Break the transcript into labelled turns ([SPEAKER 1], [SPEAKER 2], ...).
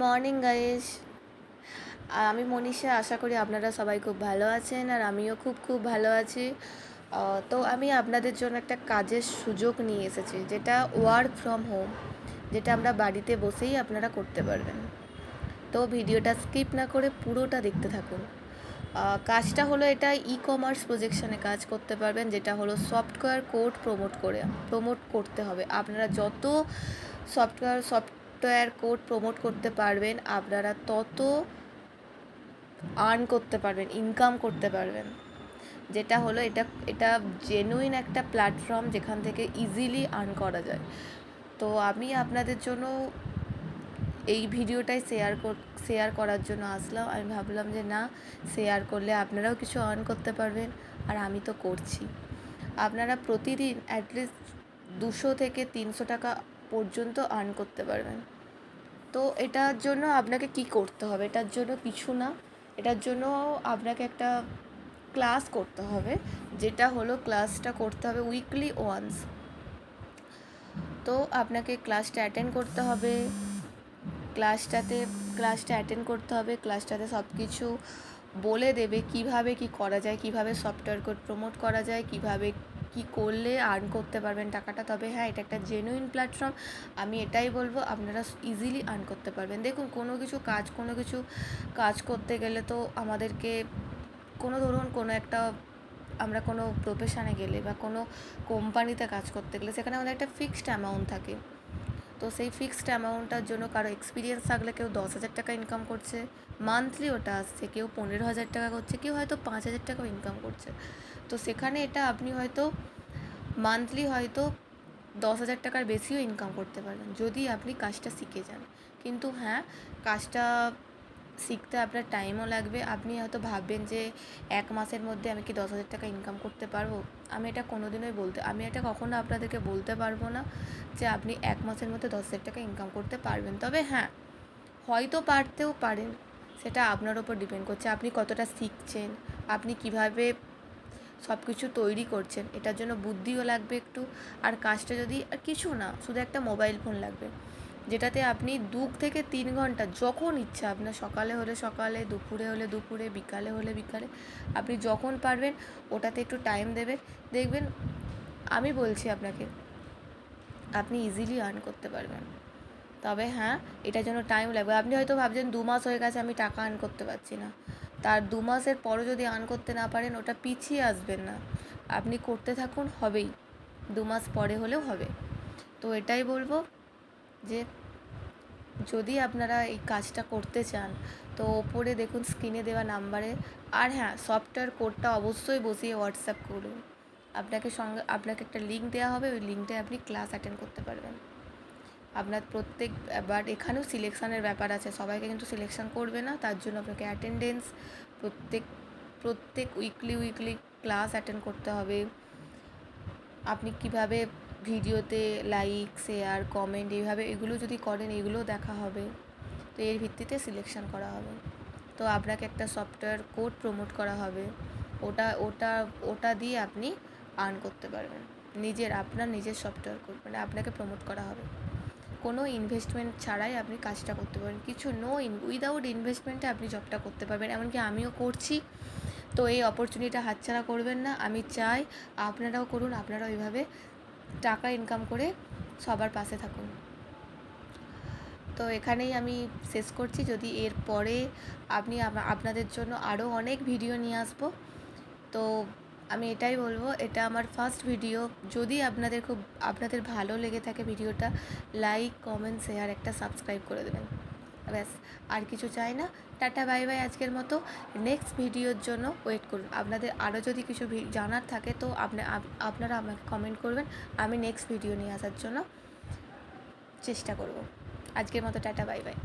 [SPEAKER 1] Morning guys. আমি মনীষা। আশা করি আপনারা সবাই খুব ভালো আছেন আর আমিও খুব ভালো আছি। তো আমি আপনাদের জন্য একটা কাজের সুযোগ নিয়ে এসেছি, যেটা ওয়ার্ক ফ্রম হোম, যেটা আমরা বাড়িতে বসেই আপনারা করতে পারবেন। তো ভিডিওটা স্কিপ না করে পুরোটা দেখতে থাকুন। কাজটা হলো, এটা কমার্স প্রজেকশনে কাজ করতে পারবেন, যেটা হলো সফটওয়্যার কোড প্রমোট করতে হবে। আপনারা যত সফটওয়্যার কোড প্রমোট করতে পারবেন, আপনারা তত আর্ন করতে পারবেন, ইনকাম করতে পারবেন। যেটা হলো, এটা জেনুইন একটা প্ল্যাটফর্ম যেখান থেকে ইজিলি আর্ন করা যায়। তো আমি আপনাদের জন্য এই ভিডিওটাই শেয়ার করার জন্য আসলাম। আমি ভাবলাম যে না, শেয়ার করলে আপনারাও কিছু আর্ন করতে পারবেন, আর আমি তো করছি। আপনারা প্রতিদিন অ্যাটলিস্ট 200 থেকে 300 টাকা পর্যন্ত আর্ন করতে পারবেন। তো এটার জন্য আপনাকে কি করতে হবে? এটার জন্য কিছু না, এটার জন্য আপনাকে একটা ক্লাস করতে হবে, যেটা হলো ক্লাসটা করতে হবে উইকলি ওয়ান্স। তো আপনাকে ক্লাসটা অ্যাটেন্ড করতে হবে। ক্লাসটা অ্যাটেন্ড করতে হবে। ক্লাসটাতে সব কিছু বলে দেবে কিভাবে কি করা যায়, কিভাবে সফটওয়্যার কোড প্রমোট করা যায়, কিভাবে কি করলে আর্ন করতে পারবেন টাকাটা। তবে হ্যাঁ, এটা একটা জেনুইন প্ল্যাটফর্ম। আমি এটাই বলবো, আপনারা ইজিলি আর্ন করতে পারবেন। দেখুন, কোনো কিছু কাজ করতে গেলে তো আমাদেরকে ধরুন আমরা কোনো প্রফেশনে গেলে বা কোনো কোম্পানিতে কাজ করতে গেলে, সেখানে আমাদের একটা ফিক্সড অ্যামাউন্ট থাকে। তো সেই ফিক্সড অ্যামাউন্টটার জন্য কারো এক্সপিরিয়েন্স থাকলে কেউ 10,000 টাকা ইনকাম করছে মান্থলি, ওটা আসছে। কেউ 15,000 টাকা করছে, কেউ হয়তো 5,000 টাকাও ইনকাম করছে। তো সেখানে এটা আপনি হয়তো মান্থলি 10,000 টাকার বেশিও ইনকাম করতে পারবেন, যদি আপনি কাজটা শিখে যান। কিন্তু হ্যাঁ, কাজটা শিখতে আপনার টাইমও লাগবে। আপনি হয়তো ভাববেন যে 1 মাসের মধ্যে আমি কি 10,000 টাকা ইনকাম করতে পারবো? আমি এটা কখনো আপনাদেরকে বলতে পারবো না যে আপনি 1 মাসের মধ্যে 10,000 টাকা ইনকাম করতে পারবেন। তবে হ্যাঁ, হয়তো পারতেও পারেন। সেটা আপনার ওপর ডিপেন্ড করছে, আপনি কতটা শিখছেন, আপনি কিভাবে সব কিছু তৈরি করছেন। এটার জন্য বুদ্ধিও লাগবে একটু। আর কাজটা যদি, আর কিছু না, শুধু একটা মোবাইল ফোন লাগবে, যেটাতে আপনি 2 থেকে 3 ঘন্টা যখন ইচ্ছা, আপনার সকালে হলে সকালে, দুপুরে হলে দুপুরে, বিকালে হলে বিকালে, আপনি যখন পারবেন ওটাতে একটু টাইম দেবেন। দেখবেন, আমি বলছি আপনাকে, আপনি ইজিলি আর্ন করতে পারবেন। তবে হ্যাঁ, এটার জন্য টাইম লাগবে। আপনি হয়তো ভাবছেন 2 মাস হয়ে গেছে, আমি টাকা আর্ন করতে পারছি না। তার 2 মাসের পরও যদি আর্ন করতে না পারেন, ওটা পিছিয়ে আসবেন না, আপনি করতে থাকুন, হবেই। 2 মাস পরে হলেও হবে। তো এটাই বলবো যে যদি আপনারা এই কাজটা করতে চান, তো ওপরে দেখুন স্ক্রিনে দেওয়া নাম্বারে। আর হ্যাঁ, সফটওয়্যার কোডটা অবশ্যই বসিয়ে হোয়াটসঅ্যাপ করুন। আপনাকে একটা লিঙ্ক দেওয়া হবে, ওই লিঙ্কটায় আপনি ক্লাস অ্যাটেন্ড করতে পারবেন। আপনার বাট এখানেও সিলেকশানের ব্যাপার আছে, সবাইকে কিন্তু সিলেকশান করবে না। তার জন্য আপনাকে অ্যাটেন্ডেন্স প্রত্যেক উইকলি ক্লাস অ্যাটেন্ড করতে হবে। আপনি কিভাবে ভিডিওতে লাইক, শেয়ার, কমেন্ট, এগুলো যদি করেন, এগুলো দেখা হবে। তো এর ভিত্তিতে সিলেকশান করা হবে। তো আপনাকে একটা সফটওয়্যার কোড প্রমোট করা হবে। ওটা দিয়ে আপনি আর্ন করতে পারবেন। আপনার নিজের সফটওয়্যার কোড, মানে আপনাকে প্রমোট করা হবে। কোনো ইনভেস্টমেন্ট ছাড়াই আপনি কাজটা করতে পারবেন। উইদাউট ইনভেস্টমেন্টে আপনি জবটা করতে পারবেন। এমনকি আমিও করছি। তো এই অপরচুনিটিটা হাতছাড়া করবেন না। আমি চাই আপনারাও করুন, আপনারাও এইভাবে টাকা ইনকাম করে সবার পাশে থাকুন। তো এখানেই আমি শেষ করছি। যদি এর পরে আপনাদের জন্য আরও অনেক ভিডিও নিয়ে আসবো। তো আমি এটাই বলবো, এটা আমার ফার্স্ট ভিডিও। যদি আপনাদের ভালো লেগে থাকে ভিডিওটা, লাইক, কমেন্ট, শেয়ার, একটা সাবস্ক্রাইব করে দেবেন। ব্যাস, আর কিছু চাই না। টাটা, বাই বাই আজকের মতো। নেক্সট ভিডিওর জন্য ওয়েট করুন। আপনাদের আরও যদি কিছু জানার থাকে, তো আপনারা আমাকে কমেন্ট করবেন। আমি নেক্সট ভিডিও নিয়ে আসার জন্য চেষ্টা করব। আজকের মতো টাটা, বাই বাই।